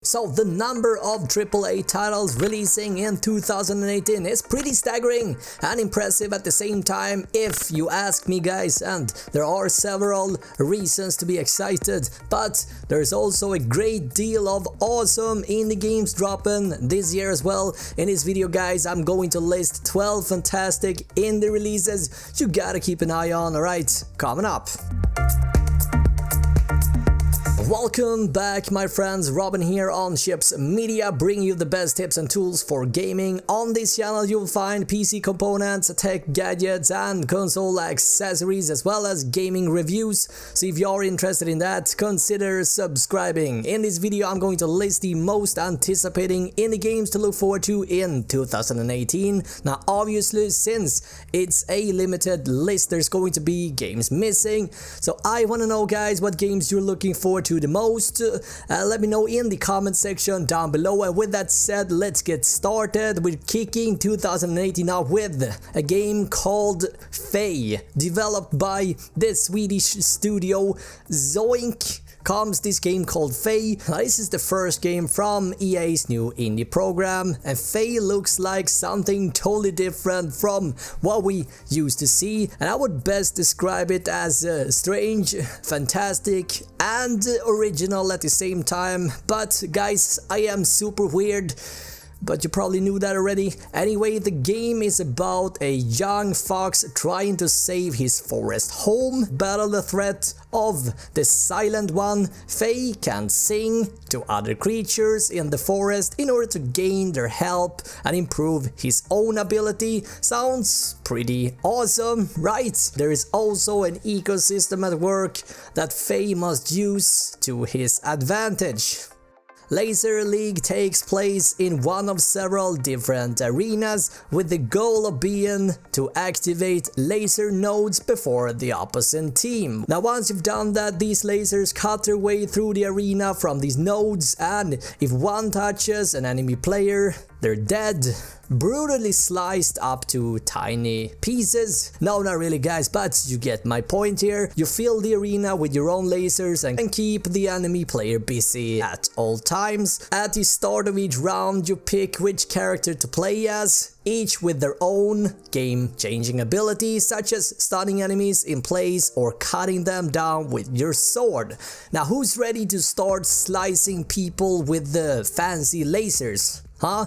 So the number of AAA titles releasing in 2018 is pretty staggering and impressive at the same time, if you ask me, guys, and there are several reasons to be excited, but there's also a great deal of awesome indie games dropping this year as well. In this video, guys, I'm going to list 12 fantastic indie releases you gotta keep an eye on, alright? Coming up. Welcome back, my friends. Robin here on Ships Media, bringing you the best tips and tools for gaming. On this channel you'll find PC components, tech gadgets and console accessories, as well as gaming reviews. So if you're interested in that, consider subscribing. In this video I'm going to list the most anticipating indie games to look forward to in 2018. Now obviously, since it's a limited list, there's going to be games missing. So I want to know, guys, what games you're looking forward to the most. Let me know in the comment section down below. And with that said, let's get started. We're kicking 2018 off with a game called Fey, developed by the Swedish studio Zoink. Comes this game called Fey. Now, this is the first game from EA's new indie program, and Fey looks like something totally different from what we used to see, and I would best describe it as strange, fantastic and original at the same time. But guys, I am super weird, but you probably knew that already. Anyway, the game is about a young fox trying to save his forest home, battle the threat of the Silent One. Fey can sing to other creatures in the forest in order to gain their help and improve his own ability. Sounds pretty awesome, right? There is also an ecosystem at work that Fey must use to his advantage. Laser League takes place in one of several different arenas, with the goal of being to activate laser nodes before the opposite team. Now once you've done that, these lasers cut their way through the arena from these nodes, and if one touches an enemy player, they're dead. Brutally sliced up to tiny pieces. No, not really, guys, but you get my point here. You fill the arena with your own lasers and keep the enemy player busy at all times. At the start of each round, you pick which character to play as, each with their own game-changing abilities, such as stunning enemies in place or cutting them down with your sword. Now, who's ready to start slicing people with the fancy lasers? Huh?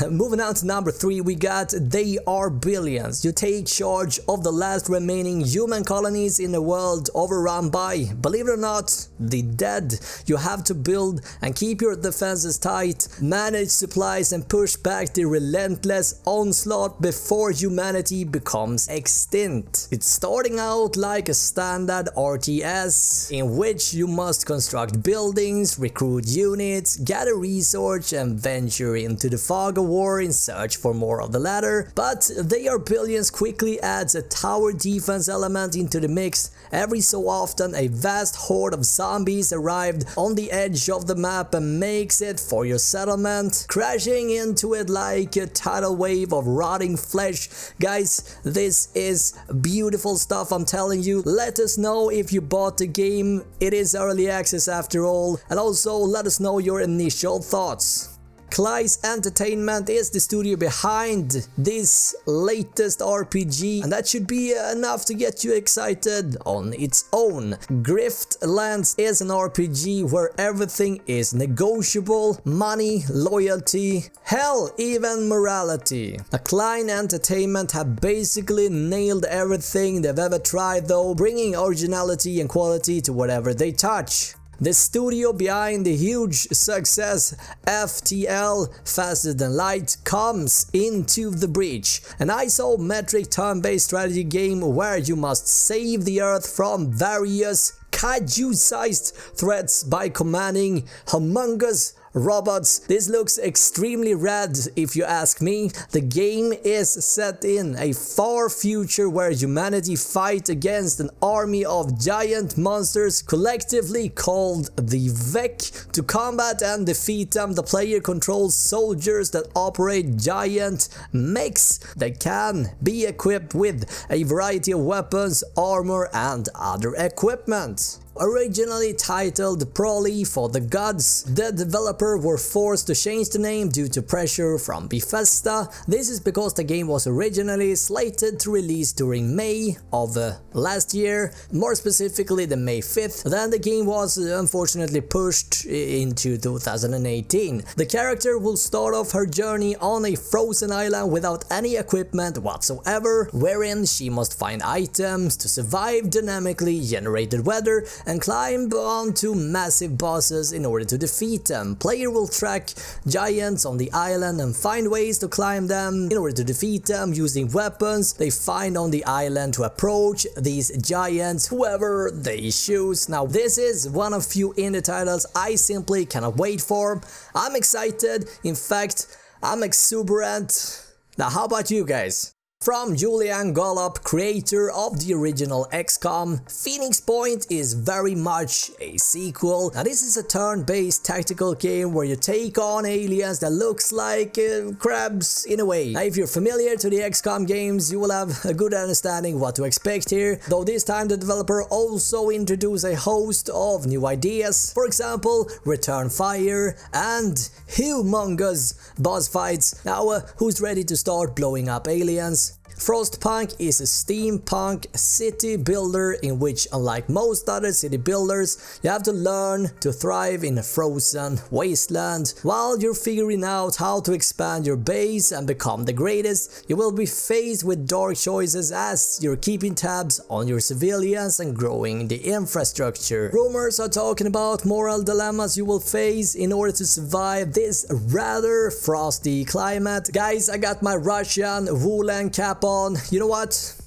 Moving on to number 3, we got They Are Billions. You take charge of the last remaining human colonies in a world overrun by, believe it or not, the dead. You have to build and keep your defenses tight, manage supplies and push back the relentless onslaught before humanity becomes extinct. It's starting out like a standard RTS in which you must construct buildings, recruit units, gather research and venture into the fog of war in search for more of the latter. But They Are Billions quickly adds a tower defense element into the mix. Every so often a vast horde of zombies arrived on the edge of the map and makes it for your settlement, crashing into it like a tidal wave of rotting flesh. Guys, this is beautiful stuff, I'm telling you. Let us know if you bought the game. It is early access after all, and also let us know your initial thoughts. Clyde's Entertainment is the studio behind this latest RPG, and that should be enough to get you excited on its own. Griftlands is an RPG where everything is negotiable: money, loyalty, hell, even morality. Clyde Entertainment have basically nailed everything they've ever tried, though, bringing originality and quality to whatever they touch. The studio behind the huge success FTL, Faster Than Light, comes into the breach, an isometric turn-based strategy game where you must save the Earth from various kaiju-sized threats by commanding humongous robots. This looks extremely rad if you ask me. The game is set in a far future where humanity fight against an army of giant monsters collectively called the Vec. To combat and defeat them, the player controls soldiers that operate giant mechs that can be equipped with a variety of weapons, armor and other equipment. Originally titled Prolly for the Gods, the developer were forced to change the name due to pressure from Bethesda. This is because the game was originally slated to release during May of last year, more specifically the May 5th. Then the game was unfortunately pushed into 2018. The character will start off her journey on a frozen island without any equipment whatsoever, wherein she must find items to survive dynamically generated weather and climb onto massive bosses in order to defeat them. Player will track giants on the island and find ways to climb them in order to defeat them using weapons they find on the island to approach these giants, whoever they choose. Now this is one of few indie titles I simply cannot wait for. I'm excited, in fact I'm exuberant. Now how about you guys? From Julian Gollop, creator of the original XCOM, Phoenix Point is very much a sequel. Now this is a turn-based tactical game where you take on aliens that looks like crabs in a way. Now if you're familiar to the XCOM games, you will have a good understanding what to expect here, though this time the developer also introduced a host of new ideas. For example, return fire and humongous boss fights. Now who's ready to start blowing up aliens? Frostpunk is a steampunk city builder in which, unlike most other city builders, you have to learn to thrive in a frozen wasteland. While you're figuring out how to expand your base and become the greatest, you will be faced with dark choices as you're keeping tabs on your civilians and growing the infrastructure. Rumors are talking about moral dilemmas you will face in order to survive this rather frosty climate. Guys, I got my Russian woolen cap on. You know what?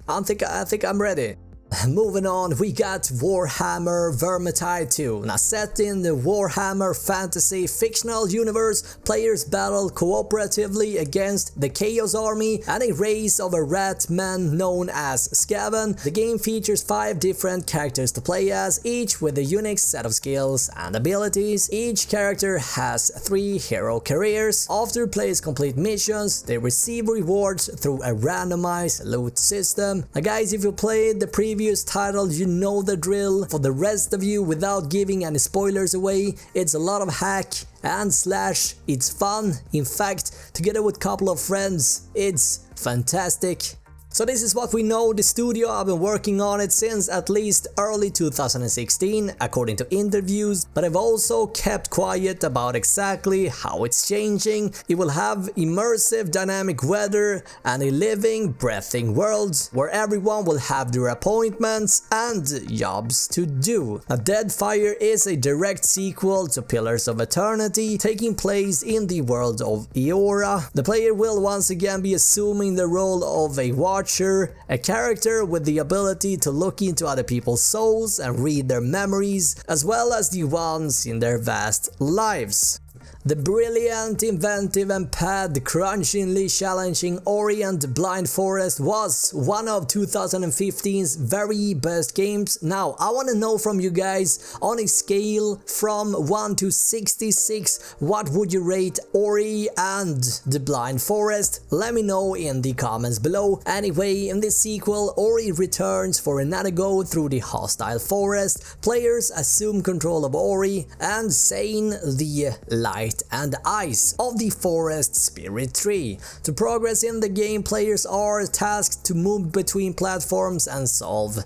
I think I'm ready. Moving on, we got Warhammer Vermintide 2. Now set in the Warhammer fantasy fictional universe, players battle cooperatively against the Chaos Army and a race of rat men known as Skaven. The game features 5 different characters to play as, each with a unique set of skills and abilities. Each character has 3 hero careers. After players complete missions, they receive rewards through a randomized loot system. Now guys, if you played the previous title, you know the drill. For the rest of you, without giving any spoilers away, it's a lot of hack and slash. It's fun. In fact, together with a couple of friends, it's fantastic. So this is what we know. The studio have been working on it since at least early 2016, according to interviews, but have also kept quiet about exactly how it's changing. It will have immersive dynamic weather and a living, breathing world where everyone will have their appointments and jobs to do. Now, Deadfire is a direct sequel to Pillars of Eternity, taking place in the world of Eora. The player will once again be assuming the role of a watcher, a character with the ability to look into other people's souls and read their memories, as well as the ones in their vast lives. The brilliant, inventive and pad-crunchingly challenging Ori and the Blind Forest was one of 2015's very best games. Now, I want to know from you guys, on a scale from 1 to 66, what would you rate Ori and the Blind Forest? Let me know in the comments below. Anyway, in this sequel, Ori returns for another go through the hostile forest. Players assume control of Ori and Zane, the light and ice of the forest spirit tree. To progress in the game, players are tasked to move between platforms and solve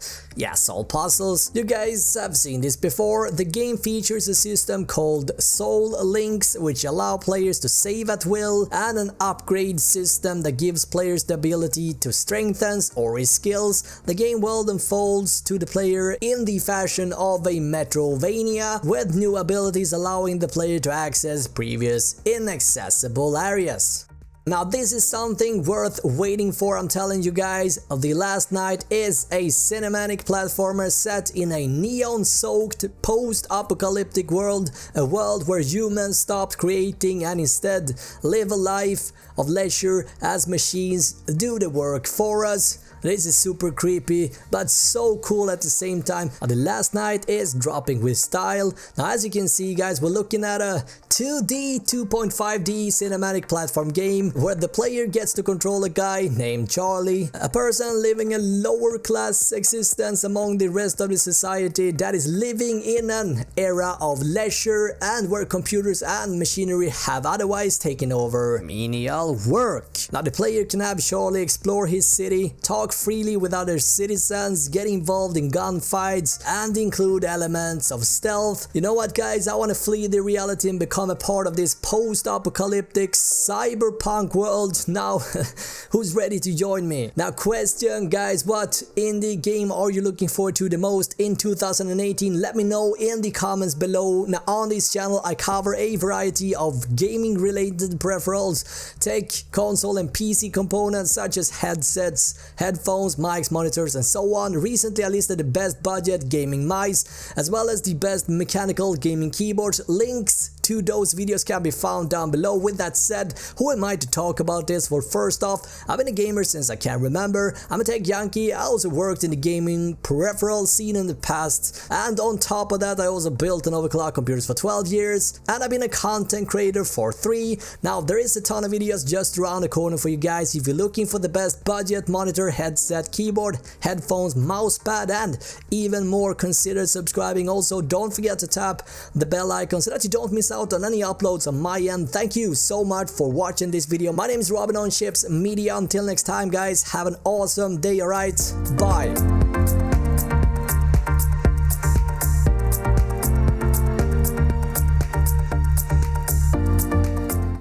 puzzles. You guys have seen this before. The game features a system called soul links, which allow players to save at will, and an upgrade system that gives players the ability to strengthen Ori's skills. The game world unfolds to the player in the fashion of a Metrovania, with new abilities allowing the player to access previous inaccessible areas. Now this is something worth waiting for, I'm telling you guys. The Last Night is a cinematic platformer set in a neon-soaked post-apocalyptic world, a world where humans stopped creating and instead live a life of leisure as machines do the work for us. This is super creepy, but so cool at the same time. The last night is dropping with style. Now as you can see guys, we're looking at a 2D, 2.5D cinematic platform game where the player gets to control a guy named Charlie, a person living a lower class existence among the rest of the society that is living in an era of leisure and where computers and machinery have otherwise taken over menial work. Now the player can have Charlie explore his city, talk freely with other citizens, get involved in gunfights, and include elements of stealth. You know what guys, I want to flee the reality and become a part of this post-apocalyptic cyberpunk world. Now who's ready to join me? Now question guys, what indie game are you looking forward to the most in 2018? Let me know in the comments below. Now on this channel I cover a variety of gaming related peripherals, tech, console and PC components such as headsets, headphones, mics, monitors and so on. Recently I listed the best budget gaming mice as well as the best mechanical gaming keyboards. Links to those videos can be found down below. With that said, who am I to talk about this? Well, first off, I've been a gamer since I can remember. I'm a tech junkie. I also worked in the gaming peripheral scene in the past, and on top of that I also built and overclocked computers for 12 years, and I've been a content creator for 3. Now there is a ton of videos just around the corner for you guys if you're looking for the best budget monitor, headset, keyboard, headphones, mousepad and even more. Consider subscribing. Also don't forget to tap the bell icon so that you don't miss out on any uploads on my end. Thank you so much for watching this video. My name is Robin on Ships Media. Until next time guys, have an awesome day. Alright, bye.